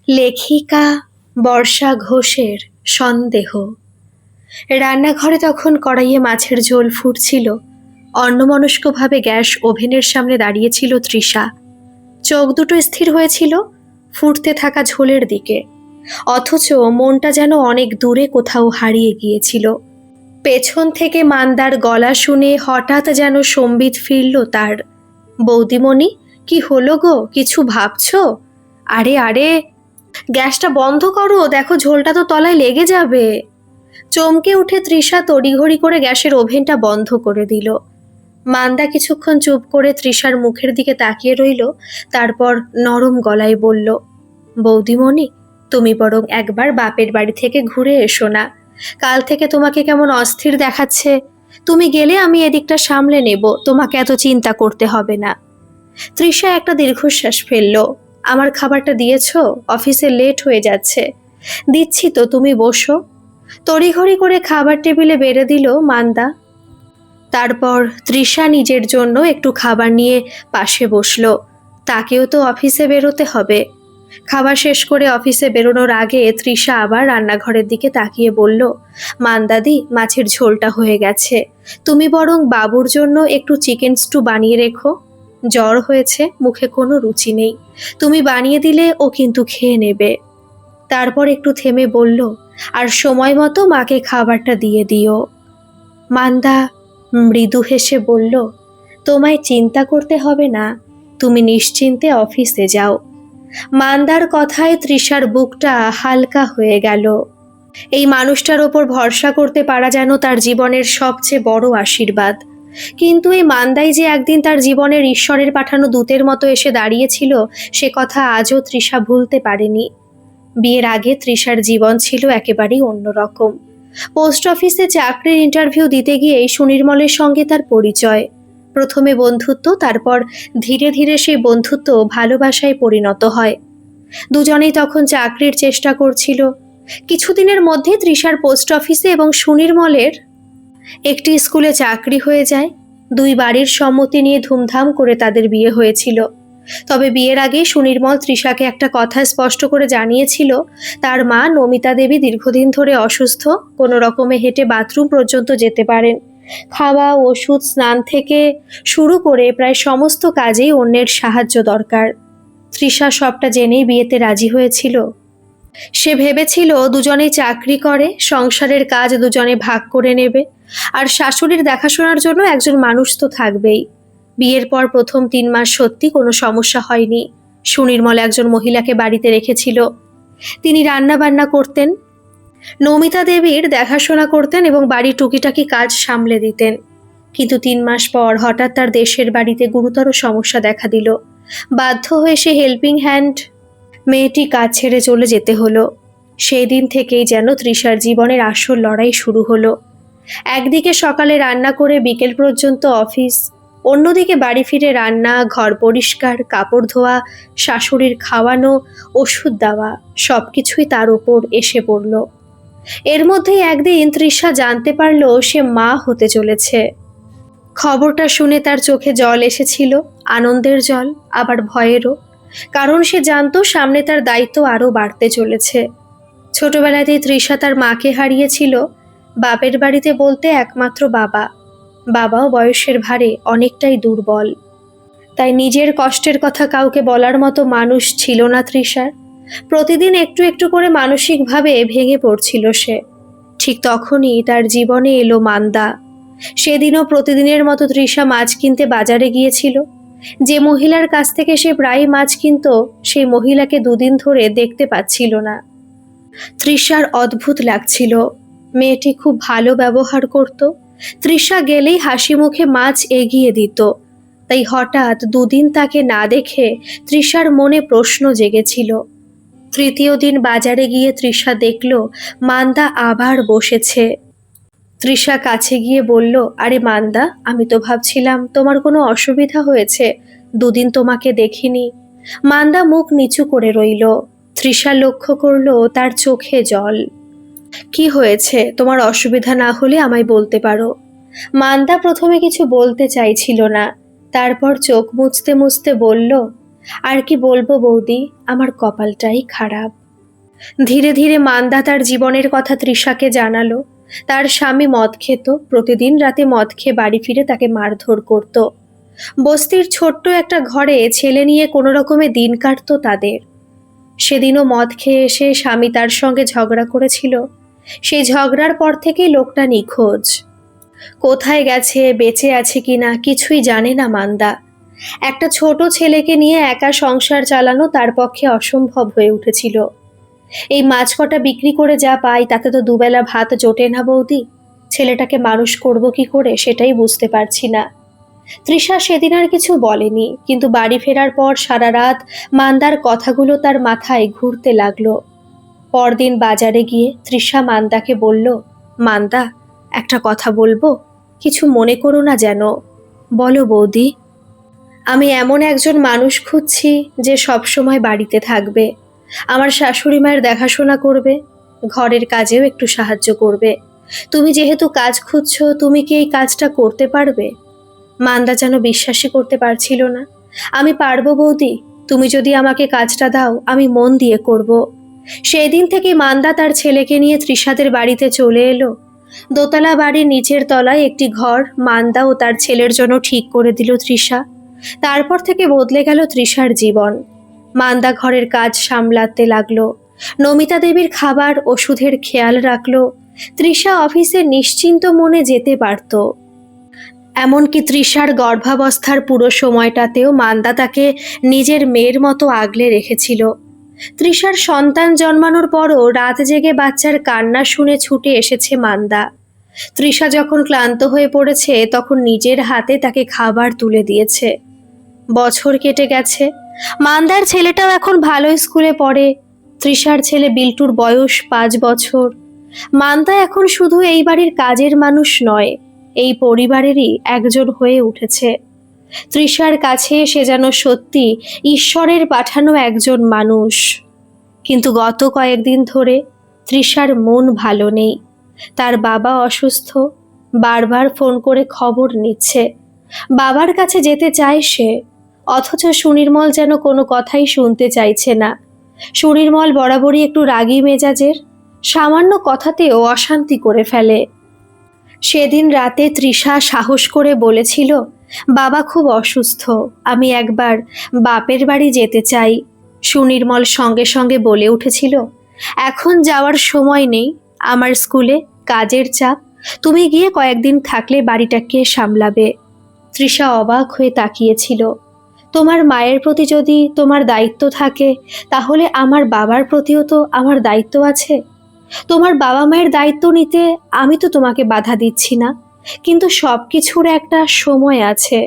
লেখিকা বর্ষা ঘোষের সন্দেহ। রান্নাঘরে তখন কড়াইয়ে মাছের ঝোল ফুটছিল। অন্যমনস্কভাবে গ্যাস ওভেনের সামনে দাঁড়িয়েছিল তৃষা। চোখ দুটো স্থির হয়েছিল ফুটতে থাকা ঝোলের দিকে, অথচ মনটা যেন অনেক দূরে কোথাও হারিয়ে গিয়েছিল। পেছন থেকে মান্দার গলা শুনে হঠাৎ যেন সম্বিত ফিরল তার। বৌদিমণি, কি হলো গো, কিছু ভাবছো? আরে আরে, গ্যাসটা বন্ধ করো, দেখো ঝোলটা তো তলায় লেগে যাবে। চমকে উঠে তৃষা তড়িঘড়ি করে গ্যাসের ওভেনটা বন্ধ করে দিল। মান্দা কিছুক্ষণ চুপ করে তৃষার মুখের দিকে তাকিয়ে রইল, তারপর নরম গলায় বলল, বৌদিমণি, তুমি বরং একবার বাপের বাড়ি থেকে ঘুরে এসো না। কাল থেকে তোমাকে কেমন অস্থির দেখাচ্ছে। তুমি গেলে আমি এদিকটা সামলে নেব, তোমাকে এত চিন্তা করতে হবে না। তৃষা একটা দীর্ঘশ্বাস ফেলল। আমার খাবারটা দিয়েছো? অফিসে লেট হয়ে যাচ্ছে। দিচ্ছি তো, তুমি বসো। তড়িঘড়ি করে খাবার টেবিলে বেড়ে দিল মান্দা। তারপর তৃষা নিজের জন্য একটু খাবার নিয়ে পাশে বসলো। তাকেও তো অফিসে বেরোতে হবে। খাবার শেষ করে অফিসে বেরোনোর আগে তৃষা আবার রান্নাঘরের দিকে তাকিয়ে বলল, মান্দাদি, মাছের ঝোলটা হয়ে গেছে। তুমি বরং বাবুর জন্য একটু চিকেন স্টু বানিয়ে রেখো। জ্বর হয়েছে, মুখে কোনো রুচি নেই। তুমি বানিয়ে দিলে ও কিন্তু খেয়ে নেবে। তারপর একটু থেমে বলল, আর সময় মতো মাকে খাবারটা দিয়ে দিও। মান্দা মৃদু হেসে বলল, তোমায় চিন্তা করতে হবে না, তুমি নিশ্চিন্তে অফিসে যাও। মান্দার কথায় তৃষার বুকটা হালকা হয়ে গেল। এই মানুষটার ওপর ভরসা করতে পারা যেন তার জীবনের সবচেয়ে বড় আশীর্বাদ। কিন্তু এই মান্দাই যে একদিন তার জীবনের ঈশ্বরের পাঠানো দূতের মতো এসে দাঁড়িয়েছিল, সে কথা আজও তৃষা ভুলতে পারেনি। বিয়ের আগে তৃষার জীবন ছিল একেবারেই অন্যরকম। পোস্ট অফিসে চাকরির ইন্টারভিউ দিতে গিয়েই সুনির্মলের সঙ্গে তার পরিচয়। প্রথমে বন্ধুত্ব, তারপর ধীরে ধীরে সেই বন্ধুত্ব ভালোবাসায় পরিণত হয়। দুজনেই তখন চাকরির চেষ্টা করছিল। কিছুদিনের মধ্যে তৃষার পোস্ট অফিসে এবং সুনির্মলের একটি স্কুলে চাকরি হয়ে যায়। দুই বাড়ির সম্মতি নিয়ে ধুমধাম করে তাদের বিয়ে হয়েছিল। তবে বিয়ের আগে সুনির্মল তৃষাকে একটা কথা স্পষ্ট করে জানিয়েছিল, তার মা নমিতা দেবী দীর্ঘদিন ধরে অসুস্থ, কোনো রকমে হেঁটে বাথরুম পর্যন্ত যেতে পারেন। খাওয়া, ওষুধ, স্নান থেকে শুরু করে প্রায় সমস্ত কাজেই অন্যের সাহায্য দরকার। তৃষা সবটা জেনেই বিয়েতে রাজি হয়েছিল। সে ভেবেছিল দুজনেই চাকরি করে, সংসারের কাজ দুজনে ভাগ করে নেবে, আর শাশুড়ির দেখাশোনার জন্য একজন মানুষ তো থাকবেই। বিয়ের পর প্রথম 3 মাস সত্যি কোনো সমস্যা হয়নি। সুনির্মল একজন মহিলাকে বাড়িতে রেখেছিল। তিনি রান্না বান্না করতেন, নমিতা দেবীর দেখাশোনা করতেন এবং বাড়ির টুকিটাকি কাজ সামলে দিতেন। কিন্তু 3 মাস পর হঠাৎ তার দেশের বাড়িতে গুরুতর সমস্যা দেখা দিল। বাধ্য হয়ে সে হেল্পিং হ্যান্ড মেয়েটি কাজ ছেড়ে চলে যেতে হলো। সেই দিন থেকেই যেন তৃষার জীবনের আসল লড়াই শুরু হলো। একদিকে সকালে রান্না করে বিকেল পর্যন্ত অফিস, অন্যদিকে বাড়ি ফিরে রান্না, ঘর পরিষ্কার, কাপড় ধোয়া, শাশুড়ির খাওয়ানো, ওষুধ দেওয়া, সবকিছুই তার উপর এসে পড়ল। এর মধ্যেই একদিন তৃষা জানতে পারল সে মা হতে চলেছে। খবরটা শুনে তার চোখে জল এসেছিল, আনন্দের জল, আবার ভয়েরও। কারণ সে জানতো সামনে তার দায়িত্ব আরও বাড়তে চলেছে। ছোটবেলাতেই তৃষা তার মাকে হারিয়েছিল। বাপের বাড়িতে বলতে একমাত্র বাবা। বাবাও বয়সের ভারে অনেকটাই দুর্বল। তাই নিজের কষ্টের কথা কাউকে বলার মতো মানুষ ছিল না তৃষার। প্রতিদিন একটু একটু করে মানসিকভাবে ভেঙে পড়ছিল সে। ঠিক তখনই তার জীবনে এলো মান্দা। সেদিনও প্রতিদিনের মতো তৃষা মাছ কিনতে বাজারে গিয়েছিল। যে মহিলার কাছ থেকে সে প্রায় মাছ কিনত, সেই মহিলাকে 2 দিন ধরে দেখতে পাচ্ছিল না। তৃষার অদ্ভুত লাগছিল। মেয়েটি খুব ভালো ব্যবহার করত। তৃষা গেলেই হাসি মুখে মাছ এগিয়ে দিত। তাই হঠাৎ 2 দিন তাকে না দেখে তৃষার মনে প্রশ্ন জেগেছিল। তৃতীয় দিন বাজারে গিয়ে তৃষা দেখল মান্দা আবার বসেছে। তৃষা কাছে গিয়ে বলল, আরে মান্দা, আমি তো ভাবছিলাম তোমার কোনো অসুবিধা হয়েছে, 2 দিন তোমাকে দেখিনি। মান্দা মুখ নিচু করে রইল। তৃষা লক্ষ্য করল তার চোখে জল। কি হয়েছে? তোমার অসুবিধা না হলে আমায় বলতে পারো। মান্দা প্রথমে কিছু বলতে চাইছিল না, তারপর চোখ মুছতে মুছতে বলল, আর কি বলবো বৌদি, আমার কপালটাই খারাপ। ধীরে ধীরে মান্দা তার জীবনের কথা তৃষাকে জানালো। তার স্বামী মদ খেত, প্রতিদিন রাতে মদ খেয়ে বাড়ি ফিরে তাকে মারধর করত। বস্তির ছোট্ট একটা ঘরে ছেলে নিয়ে কোনো রকমে দিন কাটতো তাদের। সেদিনও মদ খেয়ে এসে স্বামী তার সঙ্গে ঝগড়া করেছিল। সেই ঝগড়ার পর থেকেই লোকটা নিখোঁজ। কোথায় গেছে, বেঁচে আছে কিনা কিছুই জানে না মান্দা। একটা ছোট ছেলেকে নিয়ে একা সংসার চালানো তার পক্ষে অসম্ভব হয়ে উঠেছিল। এই মাছ কটা বিক্রি করে যা পাই তাতে তো দুবেলা ভাত জোটে না বৌদি। ছেলেটাকে মানুষ করব কি করে সেটাই বুঝতে পারছি না। তৃষা সেদিন আর কিছু বলেনি, কিন্তু বাড়ি ফেরার পর সারা রাত মান্দার কথাগুলো তার মাথায় ঘুরতে লাগলো। পরদিন বাজারে গিয়ে তৃষা মান্দাকে বলল, মান্দা, একটা কথা বলবো, কিছু মনে করো না যেন। বলো বৌদি। আমি এমন একজন মানুষ খুঁজছি যে সব সময় বাড়িতে থাকবে, আমার শাশুড়ি মায়ের দেখাশোনা করবে, ঘরের কাজেও একটু সাহায্য করবে। তুমি যেহেতু কাজ খুঁজছো, তুমি কি এই কাজটা করতে পারবে? মান্দা যেন বিশ্বাসই করতে পারছিল না। আমি পারবো বৌদি, তুমি যদি আমাকে কাজটা দাও আমি মন দিয়ে করব। সেই দিন থেকে মান্দা তার ছেলেকে নিয়ে তৃষাদের বাড়িতে চলে এলো। দোতলা বাড়ির নিচের তলায় একটি ঘর মান্দা ও তার ছেলের জন্য ঠিক করে দিল তৃষা। তারপর থেকে বদলে গেল তৃষার জীবন। মান্দা ঘরের কাজ সামলাতে লাগলো, নমিতা দেবীর খাবার ওষুধের খেয়াল রাখলো। তৃষা অফিসে নিশ্চিন্ত মনে যেতে পারত। এমনকি তৃষার গর্ভাবস্থার পুরো সময়টাতেও মান্দা তাকে নিজের মেয়ের মতো আগলে রেখেছিল। তৃষার সন্তান জন্মানোর পরও রাত জেগে বাচ্চার কান্না শুনে ছুটে এসেছে মান্দা। তৃষা যখন ক্লান্ত হয়ে পড়েছে তখন নিজের হাতে তাকে খাবার তুলে দিয়েছে। বছর কেটে গেছে, মান্দার ছেলেটাও এখন ভালো স্কুলে পড়ে। তৃষার ছেলে বিল্টুর বয়স 5 বছর। মান্দা এখন শুধু এই বাড়ির কাজের মানুষ নয়, এই পরিবারেরই একজন হয়ে উঠেছে। তৃষার কাছে সে যেন সত্যি ঈশ্বরের পাঠানো একজন মানুষ। কিন্তু গত কয়েকদিন ধরে তৃষার মন ভালো নেই। তার বাবা অসুস্থ, বারবার ফোন করে খবর নিচ্ছে। বাবার কাছে যেতে চায় সে, অথচ সুনির্মল যেন কোনো কথাই শুনতে চাইছে না। সুনির্মল বরাবরই একটু রাগী মেজাজের, সামান্য কথাতেও অশান্তি করে ফেলে। সেদিন রাতে তৃষা সাহস করে বলেছিল, বাবা খুব অসুস্থ, আমি একবার বাপের বাড়ি যেতে চাই। সুনির্মল সঙ্গে সঙ্গে বলে উঠেছিল, এখন যাওয়ার সময় নেই, আমার স্কুলে কাজের চাপ, তুমি গিয়ে কয়েকদিন থাকলে বাড়িটাকে সামলাবে। তৃষা অবাক হয়ে তাকিয়েছিল। তোমার মায়ের প্রতি যদি তোমার দায়িত্ব থাকে, তাহলে আমার বাবার প্রতিও তো আমার দায়িত্ব আছে। তোমার বাবা মায়ের দায়িত্ব নিতে আমি তো তোমাকে বাধা দিচ্ছি না, কিন্তু সব কিছুর একটা সময় আছে।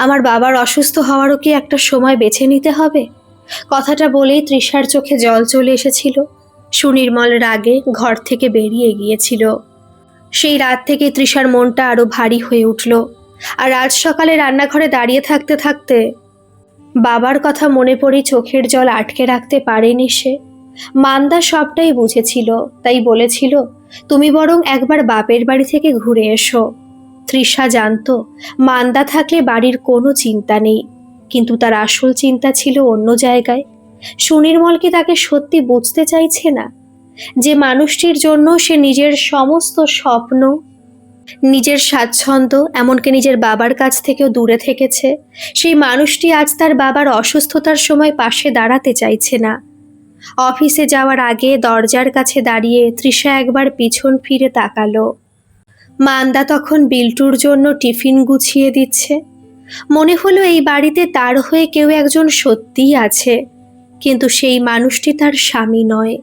আমার বাবার অসুস্থ হওয়ারও কি একটা সময় বেছে নিতে হবে? কথাটা বলেই তৃষার চোখে জল চলে এসেছিল। সুনির্মল রাগে ঘর থেকে বেরিয়ে গিয়েছিল। সেই রাত থেকে তৃষার মনটা আরো ভারী হয়ে উঠল। আর আজ সকালে রান্নাঘরে দাঁড়িয়ে থাকতে থাকতে বাবার কথা মনে পড়েই চোখের জল আটকে রাখতে পারেনি সে। মান্দা সবটাই বুঝেছিল, তাই বলেছিল, তুমি বরং একবার বাপের বাড়ি থেকে ঘুরে এসো। তৃষা জানতো মান্দা থাকলে বাড়ির কোনো চিন্তা নেই, কিন্তু তার আসল চিন্তা ছিল অন্য জায়গায়। সুনির্মল কি তাকে সত্যি বুঝতে চাইছে না? যে মানুষটির জন্য সে নিজের সমস্ত স্বপ্ন, নিজের স্বাচ্ছন্দ্য, এমনকি নিজের বাবার কাছ থেকেও দূরে থেকেছে, সেই মানুষটি আজ তার বাবার অসুস্থতার সময় পাশে দাঁড়াতে চাইছে না। অফিসে যাওয়ার আগে দরজার কাছে দাঁড়িয়ে তৃষা একবার পিছন ফিরে তাকালো। মান্দা তখন বিল্টুর জন্য টিফিন গুছিয়ে দিচ্ছে। মনে হলো এই বাড়িতে তার হয়ে কেউ একজন সত্যিই আছে, কিন্তু সেই মানুষটি তার স্বামী নয়।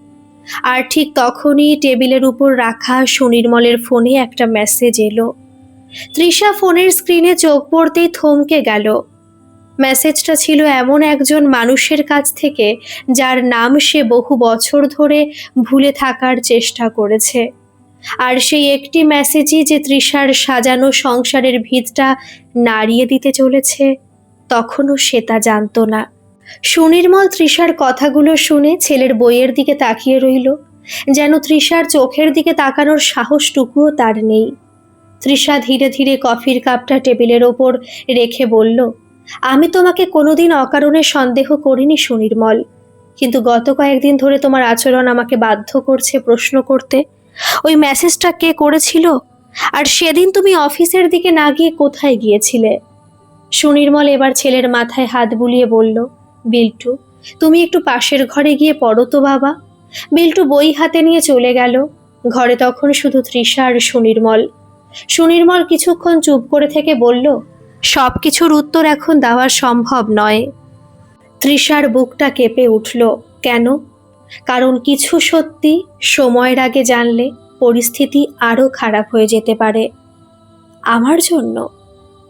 আর ঠিক তখনই টেবিলের উপর রাখা সুনির্মলের ফোনে একটা মেসেজ এলো। তৃষা ফোনের স্ক্রিনে চোখ পড়তেই থমকে গেল। মেসেজটা ছিল এমন একজন মানুষের কাছ থেকে যার নাম সে বহু বছর ধরে ভুলে থাকার চেষ্টা করেছে। আর সেই একটি মেসেজই যে তৃষার সাজানো সংসারের ভিতটা নাড়িয়ে দিতে চলেছে, তখনও সে তা জানত না। সুনির্মল তৃষার কথাগুলো শুনে ছেলের বইয়ের দিকে তাকিয়ে রইল, যেন তৃষার চোখের দিকে তাকানোর সাহসটুকুও তার নেই। তৃষা ধীরে ধীরে কফির কাপটা টেবিলের ওপর রেখে বলল, আমি তোমাকে কোনোদিন অকারণে সন্দেহ করিনি সুনির্মল, কিন্তু গত কয়েকদিন ধরে তোমার আচরণ আমাকে বাধ্য করছে প্রশ্ন করতে। ওই মেসেজটা কে করেছিল? আর সেদিন তুমি অফিসের দিকে না গিয়ে কোথায় গিয়েছিলে? সুনির্মল এবার ছেলের মাথায় হাত বুলিয়ে বলল, বিল্টু, তুমি একটু পাশের ঘরে গিয়ে পড়ো তো বাবা। বিল্টু বই হাতে নিয়ে চলে গেল। ঘরে তখন শুধু তৃষা আর সুনির্মল। সুনির্মল কিছুক্ষণ চুপ করে থেকে বলল, সব কিছুর উত্তর এখন দেওয়া সম্ভব নয়। তৃষার বুকটা কেঁপে উঠল। কেন? কারণ কিছু সত্যি সময়ের আগে জানলে পরিস্থিতি আরও খারাপ হয়ে যেতে পারে। আমার জন্য?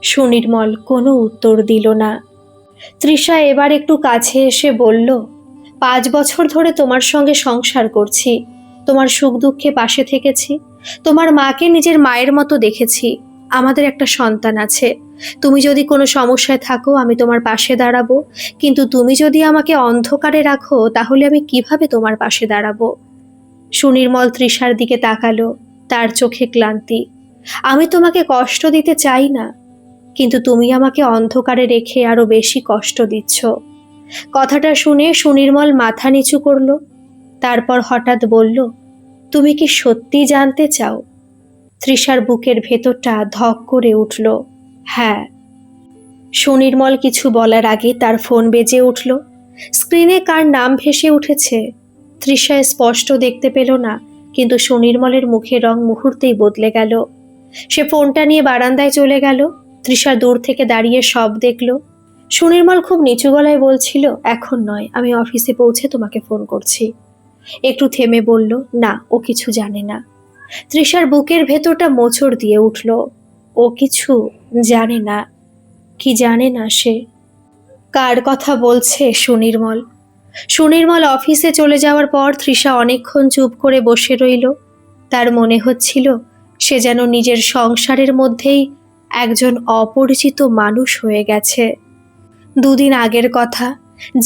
সুনির্মল কোনো উত্তর দিল না। তৃষা এবার একটু কাছে এসে বলল, 5 বছর ধরে তোমার সঙ্গে সংসার করছি, তোমার সুখ দুঃখে পাশে থেকেছি, তোমার মাকে নিজের মায়ের মতো দেখেছি। আমাদের একটা সন্তান আছে। তুমি যদি কোনো সমস্যায় থাকো আমি তোমার পাশে দাঁড়াবো, কিন্তু তুমি যদি আমাকে অন্ধকারে রাখো তাহলে আমি কিভাবে তোমার পাশে দাঁড়াবো? সুনির্মল তৃষার দিকে তাকালো, তার চোখে ক্লান্তি। আমি তোমাকে কষ্ট দিতে চাই না, কিন্তু তুমি আমাকে অন্ধকারে রেখে আরো বেশি কষ্ট দিচ্ছ। কথাটা শুনে সুনির্মল মাথা নিচু করল। তারপর হঠাৎ বলল, তুমি কি সত্যি জানতে চাও? তৃষার বুকের ভেতরটা ধক করে উঠল। হ্যাঁ। সুনির্মল কিছু বলার আগে তার ফোন বেজে উঠল। স্ক্রিনে কার নাম ভেসে উঠেছে তৃষা স্পষ্ট দেখতে পেল না, কিন্তু সুনির্মলের মুখের রং মুহূর্তেই বদলে গেল। সে ফোনটা নিয়ে বারান্দায় চলে গেল। তৃষা দূর থেকে দাঁড়িয়ে সব দেখল। সুনির্মল খুব নিচু গলায় বলছিল, এখন নয়, আমি অফিসে পৌঁছে তোমাকে ফোন করছি। একটু থেমে বলল, না, ও কিছু জানে না। তৃষার বুকের ভেতরটা মোচড় দিয়ে উঠল। ও কিছু জানে না? কি জানে না সে? কার কথা বলছে সুনির্মল? সুনির্মল অফিসে চলে যাওয়ার পর তৃষা অনেকক্ষণ চুপ করে বসে রইল। তার মনে হচ্ছিল সে যেন নিজের সংসারের মধ্যেই একজন অপরিচিত মানুষ হয়ে গেছে। 2 দিন আগের কথা।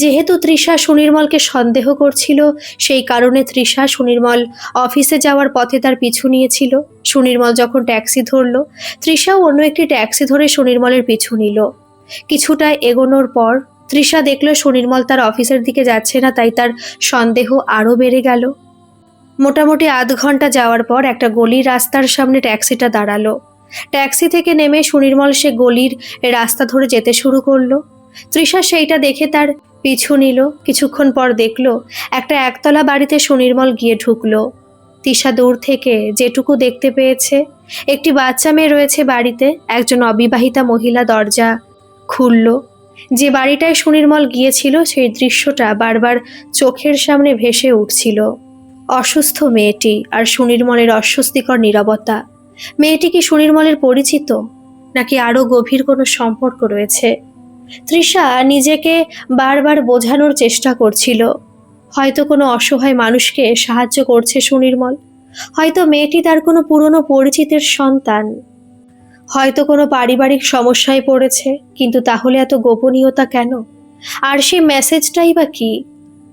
যেহেতু তৃষা সুনির্মলকে সন্দেহ করছিল, সেই কারণে তৃষা সুনির্মল অফিসে যাওয়ার পথে তার পিছু নিয়েছিল। সুনির্মল যখন ট্যাক্সি ধরল, তৃষাও অন্য একটি ট্যাক্সি ধরে সুনির্মলের পিছু নিল। কিছুটা এগোনোর পর তৃষা দেখল সুনির্মল তার অফিসের দিকে যাচ্ছে না, তাই তার সন্দেহ আরও বেড়ে গেল। মোটামুটি আধ ঘন্টা যাওয়ার পর একটা গলির রাস্তার সামনে ট্যাক্সিটা দাঁড়ালো। ট্যাক্সি থেকে নেমে সুনির্মল সে গলির রাস্তা ধরে যেতে শুরু করলো। তৃষা সেইটা দেখে তার পিছু নিল। কিছুক্ষণ পর দেখল একটা একতলা বাড়িতে সুনির্মল গিয়ে ঢুকলো। তৃষা দূর থেকে যেটুকু দেখতে পেয়েছে, একটি বাচ্চা মেয়ে রয়েছে বাড়িতে। একজন অবিবাহিতা মহিলা দরজা খুলল। যে বাড়িটায় সুনির্মল গিয়েছিল সেই দৃশ্যটা বারবার চোখের সামনে ভেসে উঠছিল। অসুস্থ মেয়েটি আর সুনির্মলের অস্বস্তিকর নীরবতা। মেয়েটি কি সুনির্মলের পরিচিত, নাকি আরও গভীর কোনো সম্পর্ক রয়েছে? তৃষা নিজেকে বারবার বোঝানোর চেষ্টা করছিল, হয়তো কোনো অসহায় মানুষকে সাহায্য করছে সুনির্মল, হয়তো মেয়েটি তার কোনো পুরনো পরিচিতের সন্তান, হয়তো কোনো পারিবারিক সমস্যায় পড়েছে। কিন্তু তাহলে এত গোপনীয়তা কেন? আর সেই মেসেজটাই বা কি?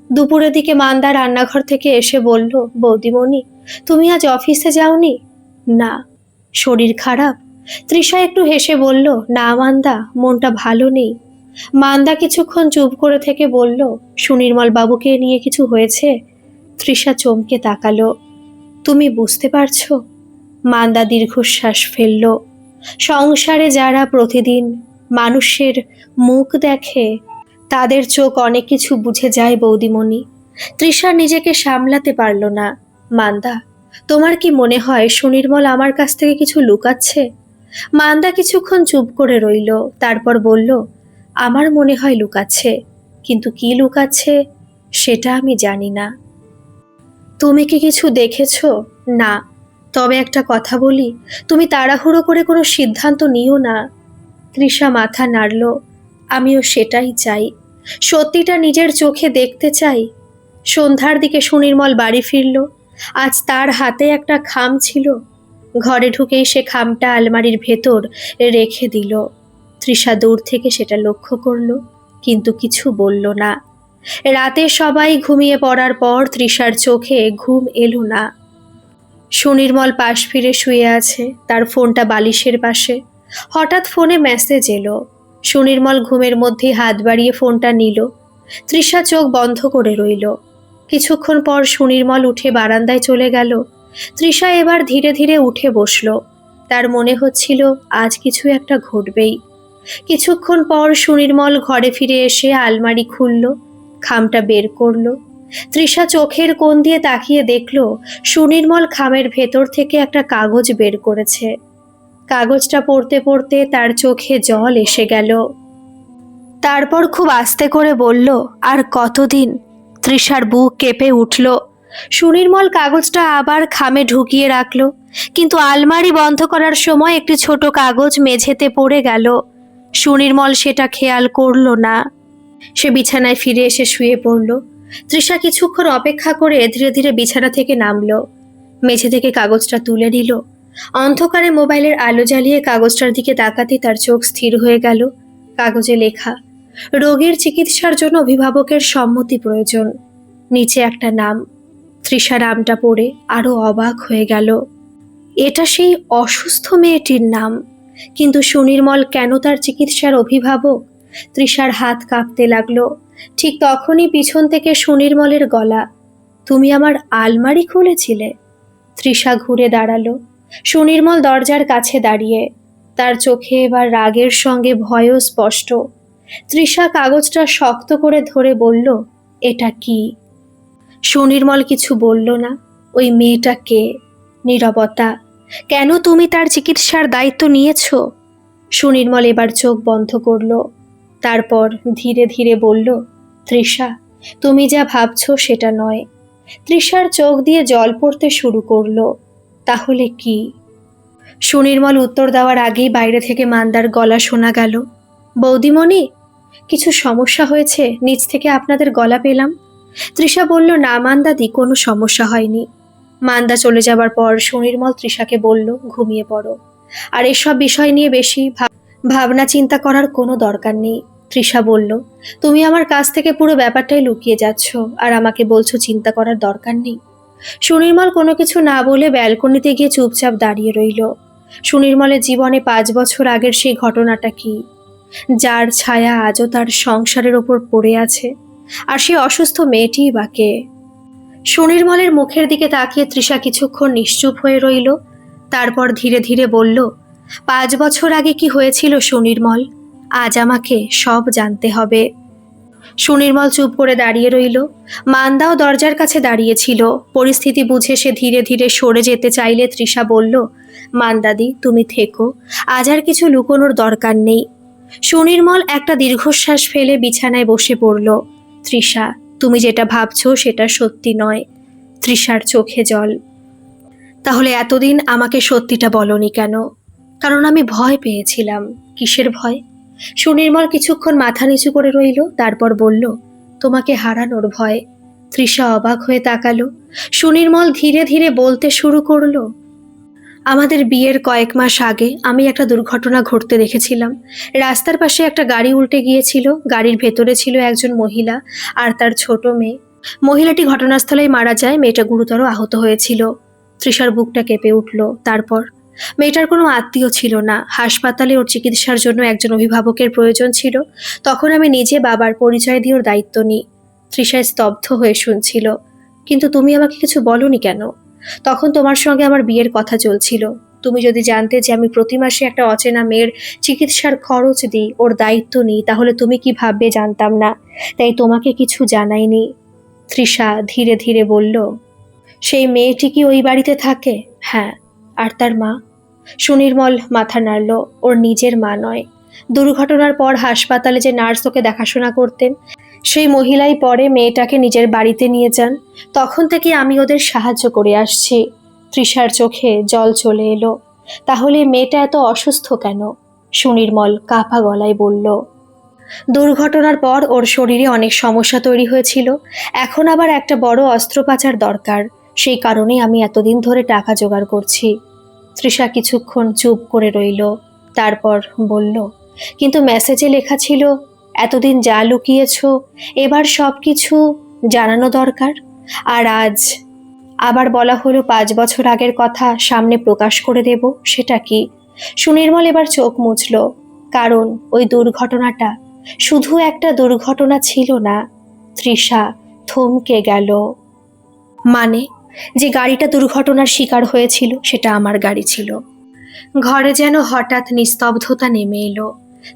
দুপুরের দিকে মান্দা রান্নাঘর থেকে এসে বলল, বৌদিমণি, তুমি আজ অফিসে যাওনি? না। শরীর খারাপ? তৃষা একটু হেসে বলল, না মান্দা, মনটা ভালো নেই। মান্দা কিছুক্ষণ চুপ করে থেকে বলল, সুনির্মল বাবুকে নিয়ে কিছু হয়েছে? তৃষা চমকে তাকালো। তুমি বুঝতে পারছো? মান্দা দীর্ঘশ্বাস ফেলল। সংসারে যারা প্রতিদিন মানুষের মুখ দেখে তাদের চোখ অনেক কিছু বুঝে যায় বৌদিমণি। তৃষা নিজেকে সামলাতে পারল না। মান্দা, তোমার কি মনে হয় সুনির্মল আমার কাছ থেকে কিছু লুকাচ্ছে? মান্দা কিছুক্ষণ চুপ করে রইল, তারপর বলল, আমার মনে হয় লুকাচ্ছে, কিন্তু কি লুকাচ্ছে সেটা আমি জানি না। তুমি কি কিছু দেখেছো? না। তবে একটা কথা বলি, তুমি তাড়াহুড়ো করে কোনো সিদ্ধান্ত নিও না। তৃষা মাথা নাড়ল। আমিও সেটাই চাই, সত্যিটা নিজের চোখে দেখতে চাই। সন্ধ্যার দিকে সুনির্মল বাড়ি ফিরল। আজ তার হাতে একটা খাম ছিল। ঘরে ঢুকেই সে খামটা আলমারির ভেতর রেখে দিল। তৃষা দূর থেকে সেটা লক্ষ্য করল, কিন্তু কিছু বলল না। রাতে সবাই ঘুমিয়ে পড়ার পর তৃষার চোখে ঘুম এলো না। সুনির্মল পাশ ফিরে শুয়ে আছে, তার ফোনটা বালিশের পাশে। হঠাৎ ফোনে মেসেজ এলো। সুনির্মল ঘুমের মধ্যে হাত বাড়িয়ে ফোনটা নিল। তৃষা চোখ বন্ধ করে রইল। কিছুক্ষণ পর সুনির্মল উঠে বারান্দায় চলে গেল। তৃষা এবার ধীরে ধীরে উঠে বসল। তার মনে হচ্ছিল আজ কিছু একটা ঘটবেই। কিছুক্ষণ পর সুনির্মল ঘরে ফিরে এসে আলমারি খুলল, খামটা বের করল। তৃষা চোখের কোণ দিয়ে তাকিয়ে দেখল সুনির্মল খামের ভেতর থেকে একটা কাগজ বের করেছে। কাগজটা পড়তে পড়তে তার চোখে জল এসে গেল। তারপর খুব আস্তে করে বলল, আর কতদিন? তৃষার বুক কেঁপে উঠল। সুনির্মল কাগজটা আবার খামে ঢুকিয়ে রাখল, কিন্তু আলমারি বন্ধ করার সময় একটি ছোট কাগজ মেঝেতে পড়ে গেল। সুনির্মল সেটা খেয়াল করল না। সে বিছানায় ফিরে এসে শুয়ে পড়ল। তৃষা কিছুক্ষণ অপেক্ষা করে ধীরে ধীরে বিছানা থেকে নামল। মেঝে থেকে কাগজটা তুলে নিল। অন্ধকারে মোবাইলের আলো জ্বালিয়ে কাগজটার দিকে তাকাতে তার চোখ স্থির হয়ে গেল। কাগজে লেখা, রোগীর চিকিৎসার জন্য অভিভাবকের সম্মতি প্রয়োজন। নিচে একটা নাম। তৃষা নামটা পড়ে আরো অবাক হয়ে গেল। এটা সেই অসুস্থ মেয়েটির নাম, কিন্তু সুনির্মল কেন তার চিকিৎসার অভিভাবক? তৃষার হাত কাঁপতে লাগলো। ঠিক তখনই পিছন থেকে সুনির্মলের গলা, তুমি আমার আলমারি খুলেছিলে? তৃষা ঘুরে দাঁড়ালো। সুনির্মল দরজার কাছে দাঁড়িয়ে, তার চোখে এবার রাগের সঙ্গে ভয়ও স্পষ্ট। তৃষা কাগজটা শক্ত করে ধরে বলল, এটা কি? সুনির্মল কিছু বলল না। ওই মেয়েটা কে? নীরবতা। কেন তুমি তার চিকিৎসার দায়িত্ব নিয়েছ? সুনির্মল এবার চোখ বন্ধ করল। তারপর ধীরে ধীরে বলল, তৃষা, তুমি যা ভাবছ সেটা নয়। তৃষার চোখ দিয়ে জল পড়তে শুরু করলো। তাহলে কি? সুনির্মল উত্তর দেওয়ার আগেই বাইরে থেকে মান্দার গলা শোনা গেল, বৌদিমণি, কিছু সমস্যা হয়েছে? নিচ থেকে আপনাদের গলা পেলাম। তৃষা বলল, না মান্দাদি, কোনো সমস্যা হয়নি। মান্দা চলে যাবার পর সুনির্মল তৃষাকে বলল, ঘুমিয়ে পড়ো। আর এসব বিষয় নিয়ে বেশি ভাবনা চিন্তা করার কোনো দরকার নেই। তৃষা বলল, তুমি আমার কাছ থেকে পুরো ব্যাপারটাই লুকিয়ে যাচ্ছ, আর আমাকে বলছো চিন্তা করার দরকার নেই। সুনির্মল কোনো কিছু না বলে ব্যালকনিতে গিয়ে চুপচাপ দাঁড়িয়ে রইল। সুনির্মলের জীবনে 5 বছর আগের সেই ঘটনাটা কি, যার ছায়া আজও তার সংসারের ওপর পড়ে আছে? আর সে অসুস্থ মেয়েটিই বা কে? সুনির্মলের মুখের দিকে তাকিয়ে তৃষা কিছুক্ষণ নিশ্চুপ হয়ে রইল। তারপর ধীরে ধীরে বলল, 5 বছর আগে কি হয়েছিল সুনির্মল? আজ আমাকে সব জানতে হবে। সুনির্মল চুপ করে দাঁড়িয়ে রইল। মান্দাও দরজার কাছে দাঁড়িয়েছিল। পরিস্থিতি বুঝে সে ধীরে ধীরে সরে যেতে চাইলে তৃষা বলল, মান্দাদি, তুমি থেকো, আজ আর কিছু লুকোনোর দরকার নেই। সুনির্মল একটা দীর্ঘশ্বাস ফেলে বিছানায় বসে পড়ল। তৃষা, তুমি যেটা ভাবছো সেটা সত্যি নয়। তৃষার চোখে জল। তাহলে এতদিন আমাকে সত্যিটা বলনি কেন? কারণ আমি ভয় পেয়েছিলাম। কিসের ভয়? সুনির্মল কিছুক্ষণ মাথা নিচু করে রইল, তারপর বলল, তোমাকে হারানোর ভয়। তৃষা অবাক হয়ে তাকালো। সুনির্মল ধীরে ধীরে বলতে শুরু করলো, আমাদের বিয়ের কয়েক মাস আগে আমি একটা দুর্ঘটনা ঘটতে দেখেছিলাম। রাস্তার পাশে একটা গাড়ি উল্টে গিয়েছিল। গাড়ির ভেতরে ছিল একজন মহিলা আর তার ছোট মেয়ে। মহিলাটি ঘটনাস্থলেই মারা যায়, মেয়েটা গুরুতর আহত হয়েছিল। তৃষার বুকটা কেঁপে উঠল। তারপর মেয়েটার কোনো আত্মীয় ছিল না। হাসপাতালে ওর চিকিৎসার জন্য একজন অভিভাবকের প্রয়োজন ছিল। তখন আমি নিজে বাবার পরিচয় দিয়ে ওর দায়িত্ব নিই। তৃষায় স্তব্ধ হয়ে শুনছিল। কিন্তু তুমি আমাকে কিছু বলনি কেন? তখন তোমার সঙ্গে আমার বিয়ের কথা চলছিল। তুমি যদি জানতে যে আমি প্রতি মাসে একটা অচেনা মেয়ের চিকিৎসার খরচ দিই, ওর দায়িত্ব নিই, তাহলে তুমি কি ভাববে জানতাম না, তাই তোমাকে কিছু জানাইনি। তৃষা ধীরে ধীরে বলল, সেই মেয়েটি কি ওই বাড়িতে থাকে? হ্যাঁ। আর তার মা? সুনির্মল মাথা নাড়ল। ওর নিজের মা নয়। দুর্ঘটনার পর হাসপাতালে যে নার্স ওকে দেখাশোনা করতেন, সেই মহিলাই পরে মেয়েটাকে নিজের বাড়িতে নিয়ে যান। তখন থেকে আমি ওদের সাহায্য করে আসছি। তৃষার চোখে জল চলে এলো। তাহলে মেয়েটা এত অসুস্থ কেন? সুনির্মল কাঁপা গলায় বলল, দুর্ঘটনার পর ওর শরীরে অনেক সমস্যা তৈরি হয়েছিল। এখন আবার একটা বড় অস্ত্রোপচার দরকার। সেই কারণেই আমি এতদিন ধরে টাকা জোগাড় করছি। তৃষা কিছুক্ষণ চুপ করে রইল। তারপর বলল, কিন্তু মেসেজে লেখা ছিল এতদিন যা লুকিয়েছ এবার সব কিছু জানানো দরকার। আর আজ আবার বলা হলো 5 বছর আগের কথা সামনে প্রকাশ করে দেব। সেটা কি? সুনির্মল এবার চোখ মুছল। কারণ ওই দুর্ঘটনাটা শুধু একটা দুর্ঘটনা ছিল না। তৃষা থমকে গেল। মানে, যে গাড়িটা দুর্ঘটনার শিকার হয়েছিল সেটা আমার গাড়ি ছিল। ঘরে যেন হঠাৎ নিস্তব্ধতা নেমে এলো।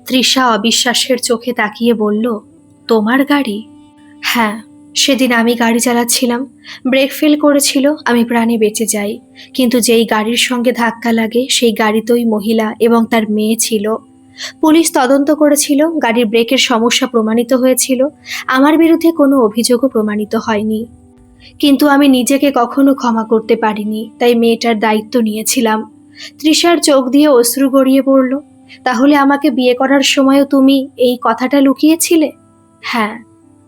তৃষা অবিশ্বাসের চোখে তাকিয়ে বলল, তোমার গাড়ি? হ্যাঁ, সেদিন আমি গাড়ি চালাচ্ছিলাম, ব্রেক ফেল করেছিল, আমি প্রাণে বেঁচে যাই। কিন্তু যেই গাড়ির সঙ্গে ধাক্কা লাগে সেই গাড়িতেই মহিলা এবং তার মেয়ে ছিল। পুলিশ তদন্ত করেছিল, গাড়ির ব্রেকের সমস্যা প্রমাণিত হয়েছিল, আমার বিরুদ্ধে কোনো অভিযোগও প্রমাণিত হয়নি। কিন্তু আমি নিজেকে কখনো ক্ষমা করতে পারিনি, তাই মেয়েটার দায়িত্ব নিয়েছিলাম। তৃষার চোখ দিয়ে অশ্রু গড়িয়ে পড়ল। তাহলে আমাকে বিয়ে করার সময়ও তুমি এই কথাটা লুকিয়েছিলে? হ্যাঁ,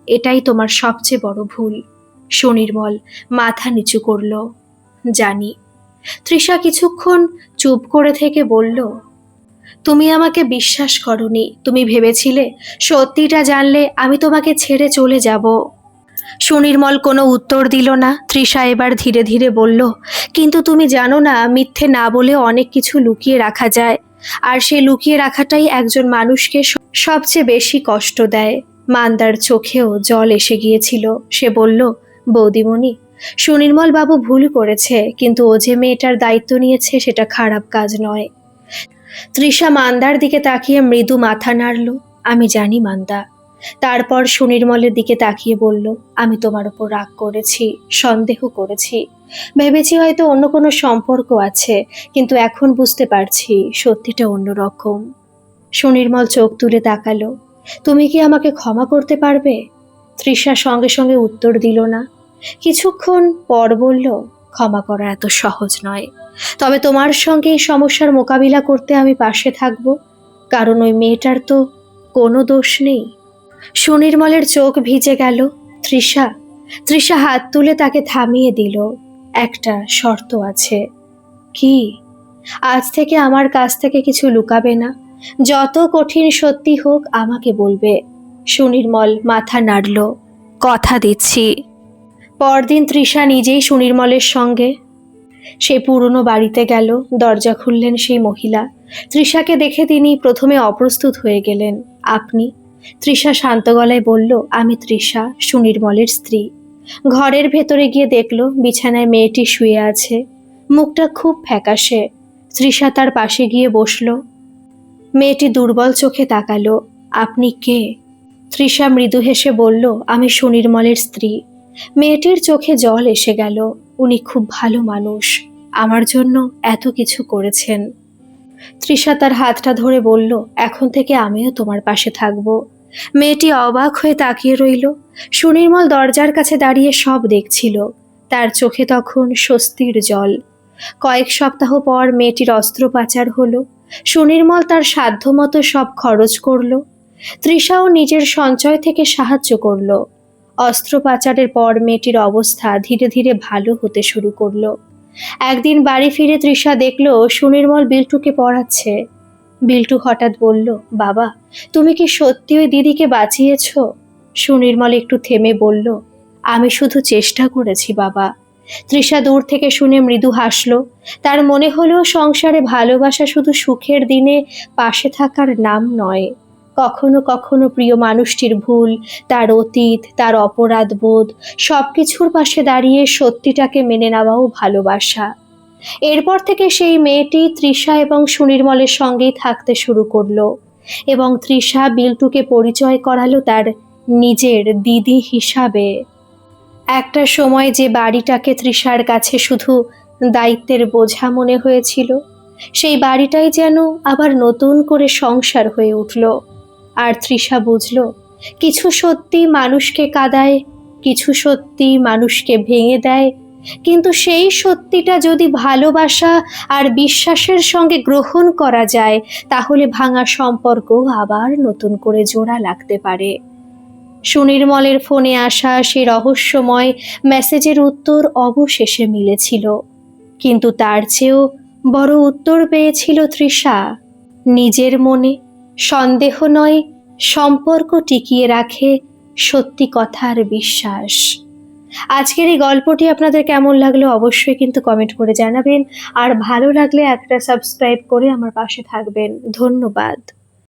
এটাই তোমার সবচেয়ে বড় ভুল। সুনির্মল মাথা নিচু করল। জানি। তৃষা কিছুক্ষণ চুপ করে থেকে বলল, তুমি আমাকে বিশ্বাস করনি। তুমি ভেবেছিলে সত্যিটা জানলে আমি তোমাকে ছেড়ে চলে যাব। সুনির্মল কোনো উত্তর দিল না। তৃষা এবার ধীরে ধীরে বলল, কিন্তু তুমি জানো না, মিথ্যে না বলে অনেক কিছু লুকিয়ে রাখা যায়, আর সে লুকিয়ে রাখাটাই একজন মানুষকে সবচেয়ে বেশি কষ্ট দেয়। মান্দার চোখেও জল এসে গিয়েছিল। সে বলল, বৌদিমণি, সুনির্মল বাবু ভুল করেছে, কিন্তু ও যে মেয়েটার দায়িত্ব নিয়েছে সেটা খারাপ কাজ নয়। তৃষা মান্দার দিকে তাকিয়ে মৃদু মাথা নাড়ল। আমি জানি মান্দা। তারপর সুনির্মলের দিকে তাকিয়ে বলল, আমি তোমার উপর রাগ করেছি, সন্দেহ করেছি, ভেবেছি হয়তো অন্য কোনো সম্পর্ক আছে, কিন্তু এখন বুঝতে পারছি সত্যিটা অন্যরকম। সুনির্মল চোখ তুলে তাকালো। তুমি কি আমাকে ক্ষমা করতে পারবে? তৃষা সঙ্গে সঙ্গে উত্তর দিল না। কিছুক্ষণ পর বলল, ক্ষমা করা এত সহজ নয়, তবে তোমার সঙ্গে এই সমস্যার মোকাবিলা করতে আমি পাশে থাকব, কারণ ওই মেয়েটার তো কোনো দোষ নেই। সুনির্মলের চোখ ভিজে গেল। তৃষা তৃষা হাত তুলে তাকে থামিয়ে দিল। একটা শর্ত আছে। কি? আজ থেকে আমার কাছ থেকে কিছু লুকাবে না। যত কঠিন সত্যি হোক আমাকে বলবে। সুনির্মল মাথা নাড়ল। কথা দিচ্ছি। পরদিন তৃষা নিজেই সুনির্মলের সঙ্গে সেই পুরনো বাড়িতে গেল। দরজা খুললেন সেই মহিলা। তৃষাকে দেখে তিনি প্রথমে অপ্রস্তুত হয়ে গেলেন। আপনি? তৃষা শান্ত গলায় বলল, আমি তৃষা, সুনির্মলের স্ত্রী। ঘরের ভেতরে গিয়ে দেখল বিছানায় মেয়েটি শুয়ে আছে, মুখটা খুব ফ্যাকাশে। তৃষা তার পাশে গিয়ে বসল। মেয়েটি দুর্বল চোখে তাকালো। আপনি কে? তৃষা মৃদু হেসে বলল, আমি সুনির্মলের স্ত্রী। মেয়েটির চোখে জল এসে গেল। উনি খুব ভালো মানুষ, আমার জন্য এত কিছু করেছেন। তৃষা তার হাতটা ধরে বলল, এখন থেকে আমিও তোমার পাশে থাকব। মেয়েটি অবাক হয়ে তাকিয়ে রইল। সুনির্মল দরজার কাছে দাঁড়িয়ে সব দেখছিল। তার চোখে তখন স্বস্তির জল। কয়েক সপ্তাহ পর মেয়েটির অস্ত্রোপচার হলো। সুনির্মল তার সাধ্যমতো সব খরচ করল। তৃষাও নিজের সঞ্চয় থেকে সাহায্য করল। অস্ত্রোপচারের পর মেয়েটির অবস্থা ধীরে ধীরে ভালো হতে শুরু করলো। একদিন বাড়ি ফিরে তৃষা দেখল সুনির্মল বিল্টুকে পড়াচ্ছে। বিল্টু হঠাৎ বলল, বাবা, তুমি কি সত্যি ওই দিদিকে বাঁচিয়েছ? সুনির্মল একটু থেমে বলল, আমি শুধু চেষ্টা করেছি বাবা। তৃষা দূর থেকে শুনে মৃদু হাসল। তার মনে হলো সংসারে ভালোবাসা শুধু সুখের দিনে পাশে থাকার নাম নয়। কখনো কখনো প্রিয় মানুষটির ভুল, তার অতীত, তার অপরাধ বোধ সবকিছুর পাশে দাঁড়িয়ে সত্যিটাকে মেনে নেওয়াও ভালোবাসা। এরপর থেকে সেই মেয়েটি তৃষা এবং সুনির্মলের সঙ্গেই থাকতে শুরু করলো, এবং তৃষা বিল্টুকে পরিচয় করালো তার নিজের দিদি হিসাবে। একটা সময় যে বাড়িটাকে তৃষার কাছে শুধু দায়িত্বের বোঝা মনে হয়েছিল, সেই বাড়িটাই যেন আবার নতুন করে সংসার হয়ে উঠল। আর তৃষা বুঝল, কিছু সত্যি মানুষকে কাঁদায়, কিছু সত্যি মানুষকে ভেঙে দেয়, কিন্তু সেই সত্যিটা যদি ভালোবাসা আর বিশ্বাসের সঙ্গে গ্রহণ করা যায়, তাহলে ভাঙা সম্পর্ক আবার নতুন করে জোড়া লাগতে পারে। সুনির্মলের ফোনে আসা সে রহস্যময় মেসেজের উত্তর অবশেষে মিলেছিল, কিন্তু তার চেয়েও বড় উত্তর পেয়েছিল তৃষা নিজের মনে। সন্দেহ নয়, সম্পর্ক টিকিয়ে রাখে সত্যি কথার বিশ্বাস। আজকের এই গল্পটি আপনাদের কেমন লাগলো অবশ্যই কিন্তু কমেন্ট করে জানাবেন, আর ভালো লাগলে একটা সাবস্ক্রাইব করে আমার পাশে থাকবেন। ধন্যবাদ।